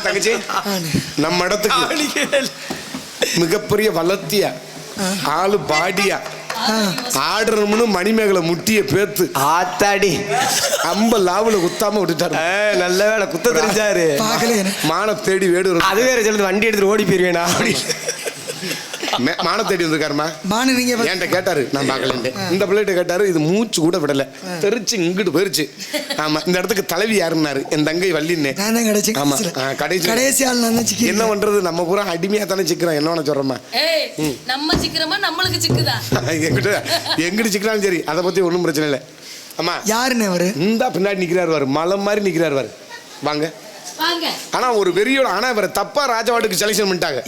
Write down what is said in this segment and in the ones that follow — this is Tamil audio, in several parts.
தங்கச்சி நம்ம இடத்துக்கு மிகப்பெரிய வளர்த்திய ஆளு பாடியா ஆடுறோம்னு மணிமேகலை முட்டிய பேத்து ஆத்தாடி அம்ப லாவுல குத்தாம விட்டுட்டாரு. நல்ல வேலை குத்த தெரிஞ்சாரு. மான தேடி வேடு அது வேற சொல்லுது வண்டி எடுத்துட்டு ஓடி போயிருவேனா மான தேடி வந்திருக்காருமா. என்கிட்ட கேட்டாரு, நான் பார்க்கலன்ட்டு. இந்த பிள்ளைகிட்ட கேட்டாரு, இது மூச்சு கூட விடல, தெரிச்சு இங்கிட்டு போயிருச்சு. ஆமா, இந்த இடத்துக்கு தலைவி யாருன்னாரு, என் தங்கை வள்ளின்னு. ஆமா, கடைசி என்ன பண்றது, நம்ம பூரா அடிமையா தானே சிக்கிறோம். என்ன சொல்றோமா, நம்ம சிக்கிறோமா நம்மளுக்கு சிக்குதா? எங்கிட்டு சிக்கிறாலும் சரி, அதை பத்தி ஒன்றும் பிரச்சனை இல்லை. ஆமா, யாருன்னு அவரு இந்த பின்னாடி நிக்கிறாரு, மலை மாதிரி நிக்கிறாரு. வாங்க. ஆனா ஒரு வெறியோட, ஆனா இவரை தப்பா ராஜவாட்டுக்கு செலக்ஷன் பண்ணிட்டாங்க.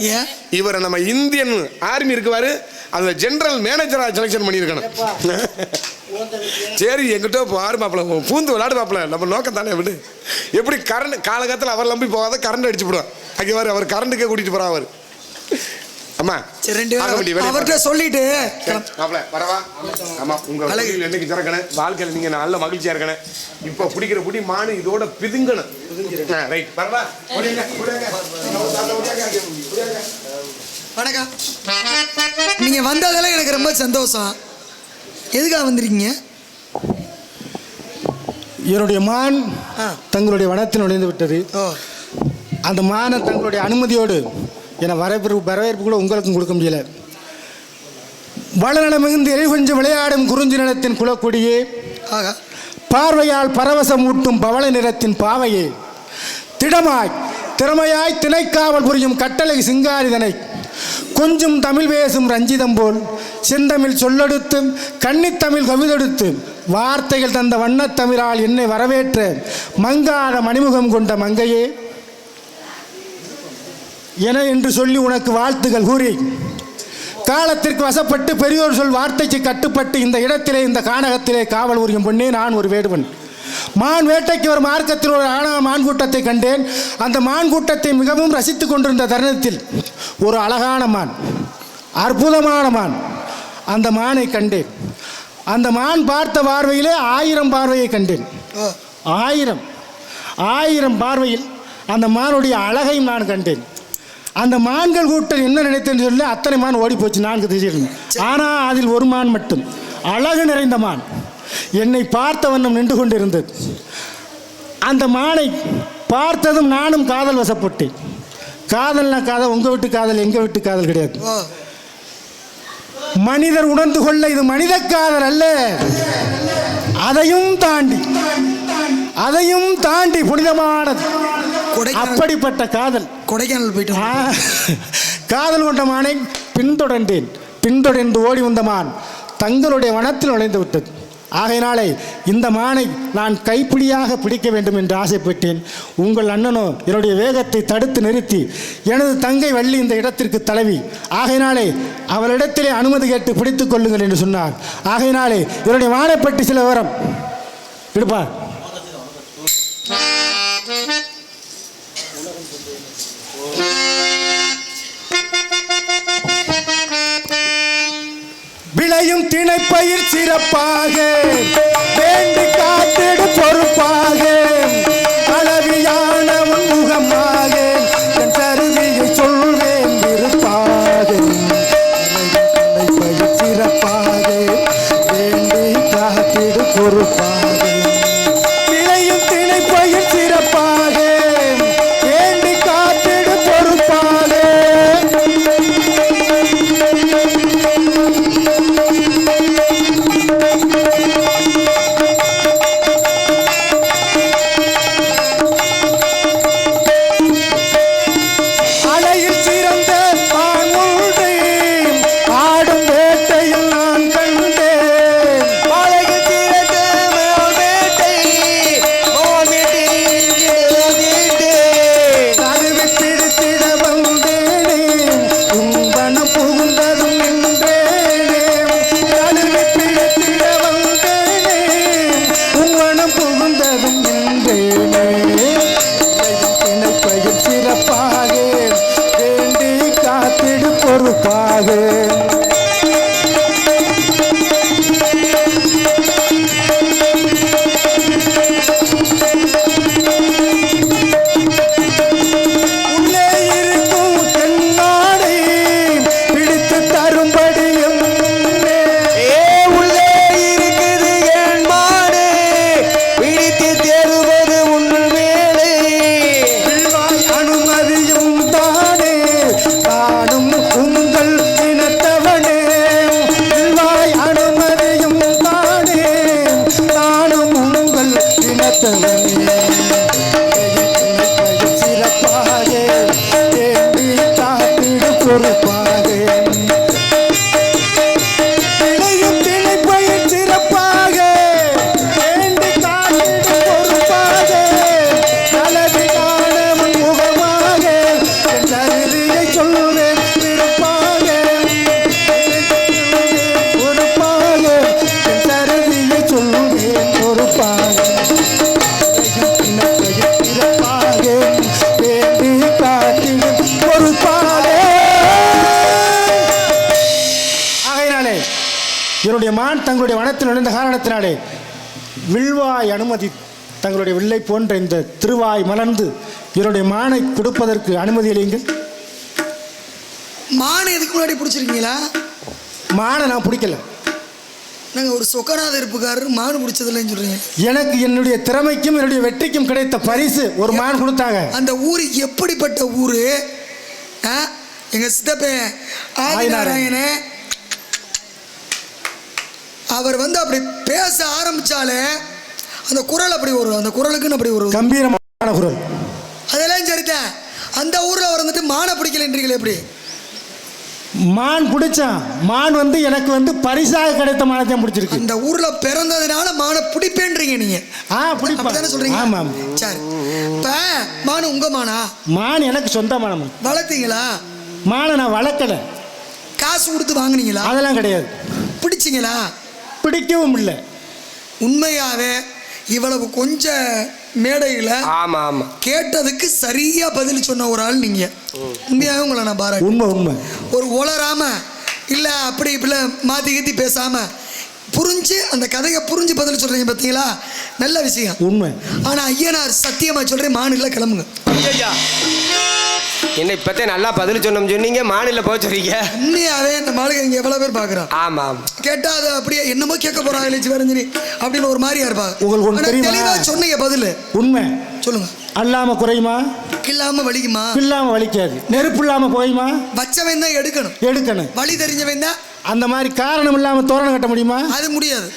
இவரை நம்ம இந்தியன் ஆர்மி இருக்குவாரு, அதுல ஜெனரல் மேனேஜரா செலக்ஷன் பண்ணிருக்கணும். சரி, எங்கிட்ட பாரு மாப்பிள, பூந்து விளையாடு மாப்பிள, நம்ம நோக்கம் தானே. விடு, எப்படி கரண்ட் காலகட்டத்தில் அவர் நம்பி போகாத, கரண்ட் அடிச்சு போடுவார். அங்கே வாரு, அவர் கரண்ட்டுக்கே கூட்டிட்டு போறா அவர். அம்மா அவர்கிட்ட சொல்லிட்டு வரவா. ஆமா, உங்க என்னைக்கு திறக்கணும், வாழ்க்கையில் நீங்க நல்ல மகிழ்ச்சியா இருக்கணும். இப்ப பிடிக்கிற புடி மானு இதோட பிதுங்கணும். வணக்கம். நீங்க வந்ததெல்லாம் எனக்கு ரொம்ப சந்தோஷம். எதுக்காக வந்திருக்கீங்க? என்னுடைய மான் தங்களுடைய வனத்தில் நுழைந்து விட்டது. அந்த மானை தங்களுடைய அனுமதியோடு என வரவேற்பு கூட உங்களுக்கும் கொடுக்க முடியல. வளநல மிகுந்து எலி கொஞ்சம் விளையாடும் குறிஞ்சி நிலத்தின் குலக்கொடியே, பார்வையால் பரவசம் ஊட்டும் பவள நிறத்தின் பாவையே, திடமாய் திறமையாய் திணைக்காவல் புரியும் கட்டளை சிங்காரிதனை, கொஞ்சம் தமிழ் பேசும் ரஞ்சிதம் போல் செந்தமிழ் சொல்லெடுத்து கன்னித்தமிழ் கவிதெடுத்து வார்த்தைகள் தந்த வண்ணத்தமிழால் என்னை வரவேற்ற மங்காத மணிமுகம் கொண்ட மங்கையே என என்று சொல்லி உனக்கு வாழ்த்துகள் கூறி, காலத்திற்கு வசப்பட்டு பெரியோர் சொல் வார்த்தைக்கு கட்டுப்பட்டு இந்த இடத்திலே, இந்த கானகத்திலே காவல் உரியும் பொண்ணே நான் ஒரு வேடுவன். மான் வேட்டைக்கு ஒரு மார்க்கத்தில் ஒரு மான் கூட்டத்தை கண்டேன். அந்த மான் கூட்டத்தை மிகவும் ரசித்து கொண்டிருந்த தருணத்தில் ஒரு அழகான மான், அற்புதமான மான், அந்த மானை கண்டேன். அந்த மான் பார்த்த பார்வையிலே 1000 பார்வையை கண்டேன். 1000 பார்வையில் அந்த மானுடைய அழகையும் நான் கண்டேன். அந்த மான்கள் கூட்டம் என்ன நினைத்தேன்னு சொல்லி அத்தனை மான் ஓடி போச்சு, 4 திசையில். ஆனால் அதில் ஒரு மான் மட்டும், அழகு நிறைந்த மான், என்னை பார்த்த வண்ணம் நின்று கொண்டிருந்தது. அந்த மானை பார்த்ததும் நானும் காதல் வசப்பட்டேன். காதல்னா காதல், உங்கள் வீட்டு காதல் எங்கள் வீட்டு காதல் கிடையாது. மனிதர் உணர்ந்து கொள்ள இது மனித காதல் அல்ல, அதையும் தாண்டி புனிதமானது. அப்படிப்பட்ட காதல். கொடைக்கானல் போயிட்டு காதல் கொண்ட மானை பின்தொடர்ந்து ஓடி வந்த மான் தங்களுடைய வனத்தில் நுழைந்து விட்டது. ஆகையினாலே இந்த மானை நான் கைப்பிடியாக பிடிக்க வேண்டும் என்று ஆசைப்பட்டேன். உங்கள் அண்ணனோ என்னுடைய வேகத்தை தடுத்து நிறுத்தி, எனது தங்கை வள்ளி இந்த இடத்திற்கு தலைவி, ஆகையினாலே அவளிடத்திலே அனுமதி கேட்டு பிடித்துக் கொள்ளுங்கள் என்று சொன்னார். ஆகையினாலே என்னுடைய மானை பற்றி சில விவரம் எடுப்பா. விளையும் திணைப்பயிர் சிறப்பாக வேண்டி காத்திடு பொறுப்பாக, அளவியான முகமாக என் கருவியை சொல்வேன் விருப்பாக. திணைப்பயிர் சிறப்பாக வேண்டி காத்திடு பொறுப்பாக, விளையும் திணைப்பயிர் சிறப்பாக வேண்டி காத்திடு பொறுப்பாக. என்னுடைய மான் தங்களுடைய வனத்தில் நுழைந்த காரணத்தினாலே வில்வாய் அனுமதி தங்களுடைய வில்லை போன்ற இந்த திருவாய் மலர்ந்து என்னுடைய மானை கொடுப்பதற்கு அனுமதி அளியுங்கள். மானை எதுக்கு முன்னாடி பிடிச்சிருக்கீங்களா? மானை நான் பிடிக்கல. நாங்கள் ஒரு சொக்கநாத இருப்புக்காரர் மான் பிடிச்சதில்லைன்னு சொல்றீங்க. எனக்கு என்னுடைய திறமைக்கும் என்னுடைய வெற்றிக்கும் கிடைத்த பரிசு ஒரு மான் கொடுத்தாங்க. அந்த ஊர் எப்படிப்பட்ட ஊரு? எங்க சித்தப்பே ஆதிநாராயண அவர் வந்து அப்படி பேச ஆரம்பிச்சாலே அந்த குரல் அப்படி வரும். அந்த குரலுக்குன்னு அப்படி ஒரு கம்பீரமான குரல். அதெல்லாம் சரிதான். அந்த ஊர்ல அவர் வந்துட்டு மானை பிடிக்கலன்றீங்களே எப்படி? மான் பிடிச்சான். மான் வந்து எனக்கு வந்து பரிசாக கிடைத்த மானத்தை பிடிச்சிருக்கு. அந்த ஊர்ல பிறந்ததுனால மானை பிடிப்பேன்றீங்க நீங்க. பிடிப்பா சொல்றீங்க. ஆமா. சரி, இப்ப மான் உங்க மானா? மான் எனக்கு சொந்தமான மான். வளர்த்தீங்களா? மானை நான் வளர்க்கல. காசு கொடுத்து வாங்குனீங்களா? அதெல்லாம் கிடையாது. பிடிச்சிங்களா? பிடிக்கவும் இல்லை. உண்மையாவே இவ்வளவு கொஞ்ச மேடையில் ஆமா ஆமா கேட்டதுக்கு சரியா பதில் சொன்ன ஒரு ஆள் நீங்க. உண்மையாவே உங்களை நான் பாராட்டு. உண்மை. ஒரு உளராம இல்ல அப்படி இப்படி மாத்தி கீத்தி பேசாம புரிஞ்சு அந்த கதையை புரிஞ்சு பதில் சொல்றீங்க பார்த்தீங்களா? நல்ல விஷயம். உண்மை. ஆனா ஐயனார் சத்தியமா சொல்றேன், மாநில கிளம்புங்க. என்ன இப்பத்தே நல்லா பதில் சொன்னோம் சொன்னீங்க, மாநில போக சொல்றீங்க. உண்மையாவே இந்த மாளிகை இங்க எவ்வளவு பேர் பாக்குறான். ஆமா கேட்டா அது அப்படியே என்னமோ கேட்க போறாங்க லட்சுமி வரஞ்சனி அப்படின்னு ஒரு மாதிரியா இருப்பாங்க. உங்களுக்கு ஒன்று தெரியுமா? தெளிவா சொன்னீங்க பதில். உண்மை. சொல்லுங்க. அல்லாம குறையுமா? இல்லாம வலிக்குமா? இல்லாம வலிக்காது. நெருப்பு இல்லாம போயுமா? வச்சவன் தான் எடுக்கணும். வழி தெரிஞ்சவன் தான். அந்த மாதிரி காரணம் இல்லாம தோரணம் கட்ட முடியுமா? அது முடியாது.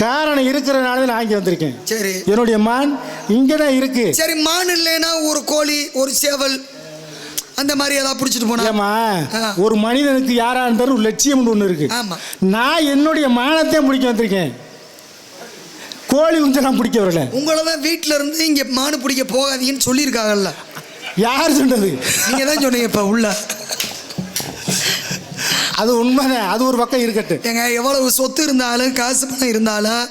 காரணம் இருக்கிறதுனால நான் இங்க வந்திருக்கேன். சரி, என்னுடைய மான் இங்கதான் இருக்கு. சரி, மான் இல்லைன்னா ஒரு கோழி ஒரு சேவல் அந்த மாதிரி ஏதாவது பிடிச்சிட்டு போனா? ஒரு மனிதனுக்கு யாரா இருந்தாலும் ஒரு லட்சியம் ஒண்ணு இருக்கு. நான் என்னுடைய மானத்தை பிடிக்க வந்திருக்கேன். கோழி குஞ்செல்லாம் பிடிக்க வரல. உங்களை தான் வீட்டுல இருந்து இங்க மானு பிடிக்க போகாதீங்கன்னு சொல்லியிருக்காங்கல்ல. யார் சொன்னது? நீங்க தான் சொன்னீங்க. இப்ப உள்ள அது உண்மைதான். அது ஒரு பக்கம் இருக்கட்டும். ஏங்க, எவ்வளவு சொத்து இருந்தாலும் காசு பணம் இருந்தாலும்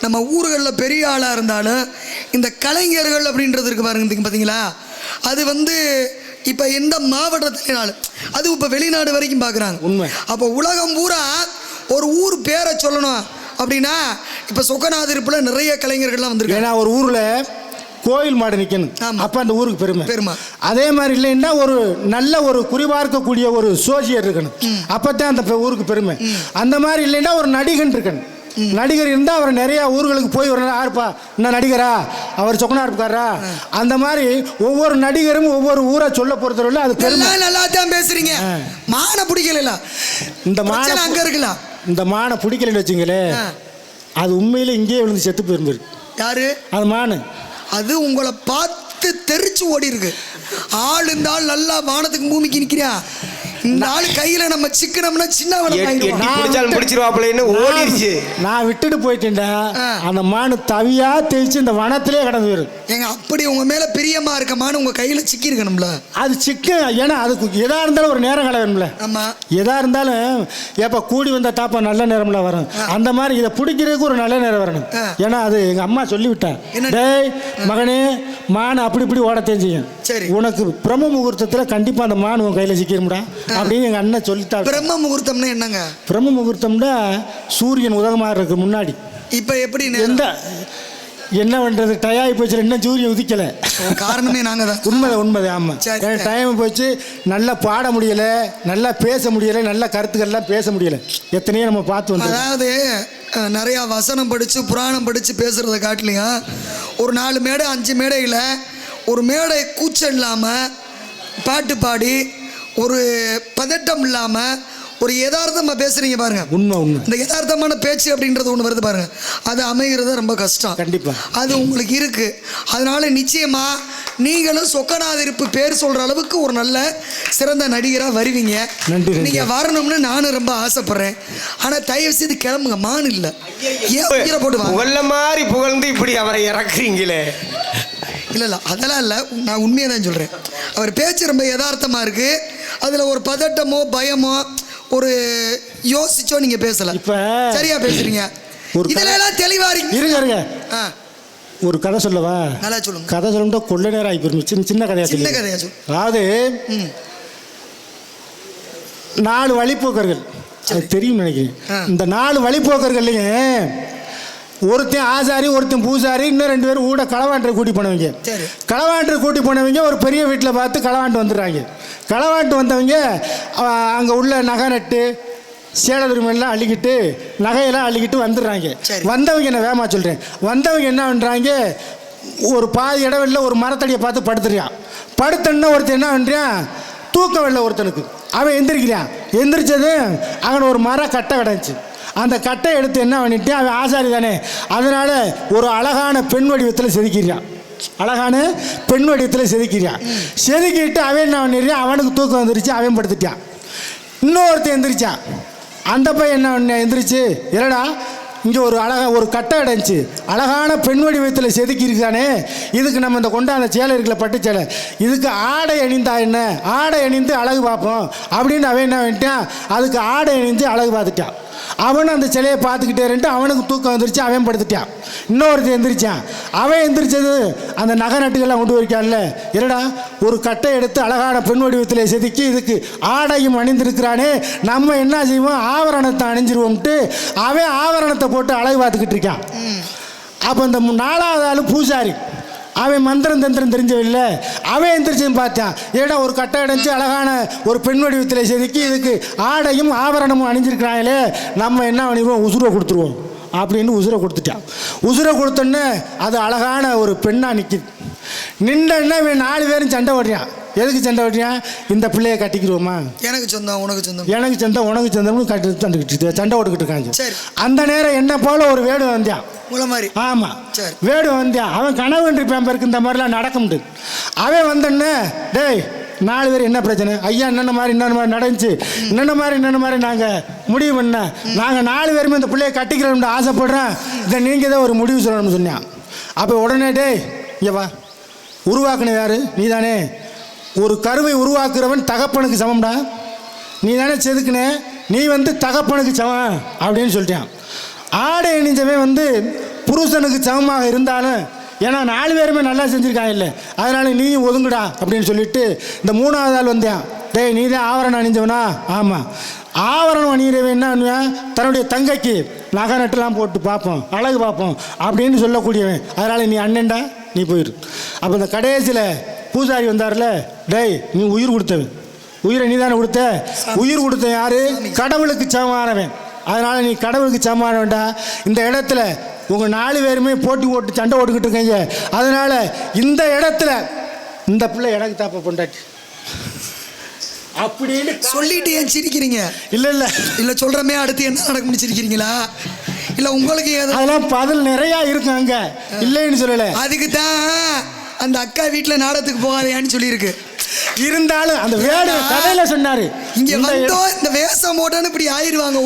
நம்ம ஊர்களில் பெரிய ஆளா இருந்தாலும் இந்த கலைஞர்கள் அப்படின்றது இருக்கு பாருங்க, பார்த்தீங்களா? அது வந்து இப்போ எந்த மாவட்டத்தினாலும் அது இப்போ வெளிநாடு வரைக்கும் பார்க்குறாங்க. உண்மை. அப்போ உலகம் பூரா ஒரு ஊர் பேரை சொல்லணும் அப்படின்னா இப்போ சொக்கநாதிருப்பில் நிறைய கலைஞர்கள்லாம் வந்திருக்காங்க. ஏன்னா ஒரு ஊரில் கோயில் மாடு நிற்கணும், அப்போ அந்த ஊருக்கு பெருமை. அதே மாதிரி இல்லைன்னா ஒரு நல்ல ஒரு குறிபார்க்கக்கூடிய ஒரு சோசியர் இருக்கணும், அப்போத்தான் அந்த ஊருக்கு பெருமை. அந்த மாதிரி இல்லைன்னா ஒரு நடிகன் இருக்கணும். நடிகர் இருந்தால் அவர் நிறைய ஊர்களுக்கு போய் ஒரு யாருப்பா என்ன நடிகரா, அவர் சொக்கனா இருப்பாரா, அந்த மாதிரி ஒவ்வொரு நடிகரும் ஒவ்வொரு ஊரை சொல்ல பொறுத்தவரை அது பெருமை. நல்லா தான் பேசுறீங்க. மானை பிடிக்கல. இந்த மானை அங்க இருக்கலாம். இந்த மானை பிடிக்கலன்னு வச்சுங்களே, அது உண்மையில இங்கேயே விழுந்து செத்து போயிருப்பாரு. யாரு? அது மானு. அது உங்களை பார்த்து தெரிச்சு ஓடி இருக்கு. ஆள் இந்த ஆள் நல்லா வானத்துக்கு பூமிக்கு நிற்கிறா. இந்த ஆள் கையில நம்ம சிக்கனம்னா சின்ன ஓடிடுச்சு. நான் விட்டுட்டு போயிட்டேன்டா, அந்த மானு தவியா தேய்ச்சி இந்த வனத்திலே கடந்து போயிரு. ஏங்க, அப்படி உங்க மேல பிரியமா இருக்க மானு உங்க கையில சிக்கி இருக்கணும்ல. அது சிக்க. ஏன்னா அதுக்கு எதா இருந்தாலும் ஒரு நேரம் வேணும்ல. ஆமா, எதா இருந்தாலும் எப்ப கூடி வந்த தாப்பா நல்ல நேரம்ல வரும். அந்த மாதிரி இதை பிடிக்கிறதுக்கு ஒரு நல்ல நேரம் வரணும். ஏன்னா அது எங்க அம்மா சொல்லிவிட்டேன், டேய் மகனே, மான் அப்படி இப்படி ஓடத்தையும் செய்யும். சரி, உனக்கு பிரம்ம முகூர்த்தத்தில் கண்டிப்பா அந்த மான் உன் கையில சிக்கிரும்டா அப்படின்னு எங்க அண்ணன் சொல்லிட்டாங்க. பிரம்ம முகூர்த்தம்னா என்னங்க? பிரம்ம முகூர்த்தம்னா சூரியன் உதகமா இருக்கு முன்னாடி. இப்ப எப்படி என்ன பண்றது, டயாகி போச்சு, இன்னும் சூரியன் உதிக்கல. காரணமே நாங்க தான். உண்மை. ஆமா, டைம் போச்சு. நல்லா பாட முடியல, நல்லா பேச முடியல, நல்ல கருத்துக்கள்லாம் பேச முடியல. எத்தனையோ நம்ம பார்த்து வந்தோம். அதாவது நிறைய வசனம் படிச்சு புராணம் படிச்சு பேசுறத காட்டிலையும் ஒரு 4 மேடை 5 மேடையில் ஒரு மேடை கூச்சம் இல்லாமல் பாட்டு பாடி ஒரு பதட்டம் இல்லாமல் ஒரு யதார்த்தமாக பேசுறீங்க பாருங்க. உண்மை. இந்த யதார்த்தமான பேச்சு அப்படின்றது ஒன்று வருது பாருங்க, அது அமைகிறது ரொம்ப கஷ்டம். கண்டிப்பா அது உங்களுக்கு இருக்கு. அதனால நிச்சயமா நீங்களும் சொக்கநாதிருப்பு பேர் சொல்ற அளவுக்கு ஒரு நல்ல சிறந்த நடிகரா வருவீங்க. நீங்க வரணும்னு நானும் ரொம்ப ஆசைப்படுறேன். ஆனா தயவு செய்து கிளம்புங்க, மான் இல்ல. ஏன் போட்டு புகழ்ல மாதிரி புகழ்ந்து இப்படி அவரை இறக்குறீங்களே? இல்லை அதெல்லாம் இல்லை, நான் உண்மையை தான் சொல்கிறேன். அவர் பேச்சு ரொம்ப யதார்த்தமாக இருக்குது. அதில் ஒரு பதட்டமோ பயமோ ஒரு யோசிச்சோ நீங்கள் பேசலை. இப்போ சரியா பேசுறீங்க. இதெல்லாம் தெளிவாக இருங்க. ஒரு கதை சொல்லவா? நல்லா சொல்லுங்க. கதை சொல்லுங்க. கொள்ள நேரம் ஆகி போயிருச்சு. சின்ன கதையா சொல்லு. அதாவது 4 வழிப்போக்கர்கள் அது தெரியும் நினைக்கிறேன். இந்த 4 வழிபோக்கர்கள்லையும் ஒருத்தன் ஆசாரி, ஒருத்தன் பூசாரி, இன்னும் 2 பேரும் கூட களவாண்டரை கூட்டி போனவங்க. களவாண்டரை கூட்டி போனவங்க ஒரு பெரிய வீட்டில் பார்த்து களவாண்டு வந்துடுறாங்க. களவாண்டு வந்தவங்க அங்கே உள்ள நகை நட்டு சேலதுரிமெல்லாம் அள்ளிக்கிட்டு நகையெல்லாம் அள்ளிக்கிட்டு வந்துடுறாங்க. வந்தவங்க என்ன வேகமாக சொல்கிறேன், வந்தவங்க என்ன பண்ணுறாங்க, ஒரு பாதி இடவெளில ஒரு மரத்தடியை பார்த்து படுத்துறான். படுத்தன்னா ஒருத்தன் என்ன பண்ணுறான், தூக்கம் வெள்ள ஒருத்தனுக்கு அவன் எந்திரிக்கிறான். எந்திரிச்சது அங்கே ஒரு மரம் கட்டை கிடந்துச்சு. அந்த கட்டை எடுத்து என்ன பண்ணிட்டு, அவன் ஆசாரி தானே, அதனால் ஒரு அழகான பெண் வடிவத்தில் செதுக்கிறான். அழகான பெண் வடிவத்தில் செதுக்கிறான். செதுக்கிட்டு அவன் என்ன பண்ணிடுறான், அவனுக்கு தூக்கம் வந்துருச்சு, அவன் படுத்துட்டான். இன்னொருத்தன் எந்திரிச்சான். அந்த பையன் என்ன பண்ண எந்திரிச்சு, இல்லைடா இங்கே ஒரு கட்டை அடைஞ்சி அழகான பெண் வடிவத்தில் செதுக்கியிருக்கானே, இதுக்கு நம்ம இந்த கொண்டாந்த சேலை இருக்குல்ல, பட்டு சேலை, இதுக்கு ஆடை அணிந்தா என்ன, ஆடை அணிந்து அழகு பார்ப்போம் அப்படின்னு அவன் என்ன பண்ணிட்டான், அதுக்கு ஆடை அணிந்து அழகு பார்த்துட்டான். அவனும் அந்த சிலையை பார்த்துக்கிட்டே இருந்துட்டு அவனுக்கு தூக்கம் வந்துருச்சு, அவன் படுத்துட்டான். இன்னொருத்தர் எந்திரிச்சான். அவன் எந்திரிச்சது அந்த நகை நட்டுகள்லாம் கொண்டு வைக்கான்ல, இல்லைடா ஒரு கட்டை எடுத்து அழகான பெண் வடிவத்தில் செதுக்கி இதுக்கு ஆடையும் அணிந்திருக்கிறானே, நம்ம என்ன செய்வோம், ஆவரணத்தை அணிஞ்சிருவோம்ட்டு அவன் ஆவரணத்தை போட்டு அழகு பார்த்துக்கிட்டு இருக்கான். அப்போ இந்த 4வது ஆள் பூசாரி, அவன் மந்திரம் தந்திரம் தெரிஞ்சவில்ல, அவன் எந்திரிச்சுன்னு பார்த்தான். ஏடா ஒரு கட்டை அடைஞ்சு அழகான ஒரு பெண் வடிவத்தில் செதுக்கி இதுக்கு ஆடையும் ஆபரணமும் அணிஞ்சிருக்கிறாங்களே, நம்ம என்ன பண்ணிடுவோம், உசுரை கொடுத்துருவோம் அப்படின்னு உசுரை கொடுத்துட்டான். உசுரை கொடுத்தோன்னே அது அழகான ஒரு பெண்ணாக நிற்கிது. நின்றன்னா இவன் 4 பேரும் சண்டை ஓடுறான். எதுக்கு சண்டை ஓடுறான், இந்த பிள்ளையை கட்டிக்கிடுவோமா, எனக்கு சொந்தம் உனக்கு சொந்தம், எனக்கு சொந்தம் உனக்கு சொந்தம்னு சண்டை ஓட்டுக்கிட்டு இருக்காங்க. அந்த நேரம் என்ன போல ஒரு வேடு வந்தான் மாதிரி. ஆமாம், வேடு வந்தான். அவன் கனவு இருப்பான் பேருக்கு இந்த மாதிரிலாம் நடக்க முடியாது. அவன் வந்தோடனே, டேய் 4 பேர் என்ன பிரச்சனை, ஐயா என்னென்ன மாதிரி நடந்துச்சு, என்னென்ன மாதிரி நாங்கள் முடிவு பண்ண, நாங்கள் 4 பேருமே இந்த பிள்ளையை கட்டிக்கிறோம்னு ஆசைப்படுறேன், இதை நீங்கள் தான் ஒரு முடிவு சொல்லணும்னு சொன்னான். அப்போ உடனே, டேய் இங்கே வா, உருவாக்குன யாரு, நீ தானே, ஒரு கருவை உருவாக்குறவன் தகப்பனுக்கு சமம்டா, நீ தானே செதுக்குனே, நீ தகப்பனுக்கு சமம் அப்படின்னு சொல்லிட்டான். ஆடை அணிஞ்சவன் புருஷனுக்கு சமமாக இருந்தாலும், ஏன்னா 4 பேருமே நல்லா செஞ்சுருக்காங்க இல்லை, அதனால நீயும் ஒதுங்குடா அப்படின்னு சொல்லிட்டு இந்த 3வது ஆள் வந்தான். டேய் நீ தான் ஆவரணம் அணிஞ்சவனா, ஆமாம், ஆவரணம் அணிகிறவன் என்ன பண்ணுவேன், தன்னுடைய தங்கைக்கு நகை நட்டுலாம் போட்டு பார்ப்போம், அழகு பார்ப்போம் அப்படின்னு சொல்லக்கூடியவன், அதனால் நீ அண்ணன்டா, நீ போயிரு. அப்போ இந்த கடைசியில் பூசாரி வந்தார்ல, டேய் நீ உயிர் கொடுத்தவன், உயிரை நீ தானே கொடுத்த, உயிர் கொடுத்த யாரு, கடவுளுக்கு சமமானவன், அதனால் நீ கடவுளுக்கு சமமானவன்டா. இந்த இடத்துல உங்கள் 4 பேருமே போட்டி ஓட்டு சண்டை ஓட்டுக்கிட்டு இருக்கீங்க, அதனால் இந்த இடத்துல இந்த பிள்ளை எனக்கு தாப்ப பொண்டாட்டி அப்படின்னு சொல்லிட்டு ஏன் சிரிக்கிறீங்க? இல்லை சொல்கிறமே அடுத்து என்ன நடக்கும்னு சிரிக்கிறீங்களா? இல்லை உங்களுக்கு அதெல்லாம் பதில் நிறையா இருக்கும் அங்கே, இல்லைன்னு சொல்லலை. அதுக்கு தான் அந்த அக்கா வீட்டில் நாடகத்துக்கு போகாதையான்னு சொல்லியிருக்கு. இருந்தாலும் அந்த வேடு கதையில சொன்னாரு, இங்க வந்தோம் இந்த வேஷம் போட்டோன்னு இப்படி ஆயிடுவாங்க.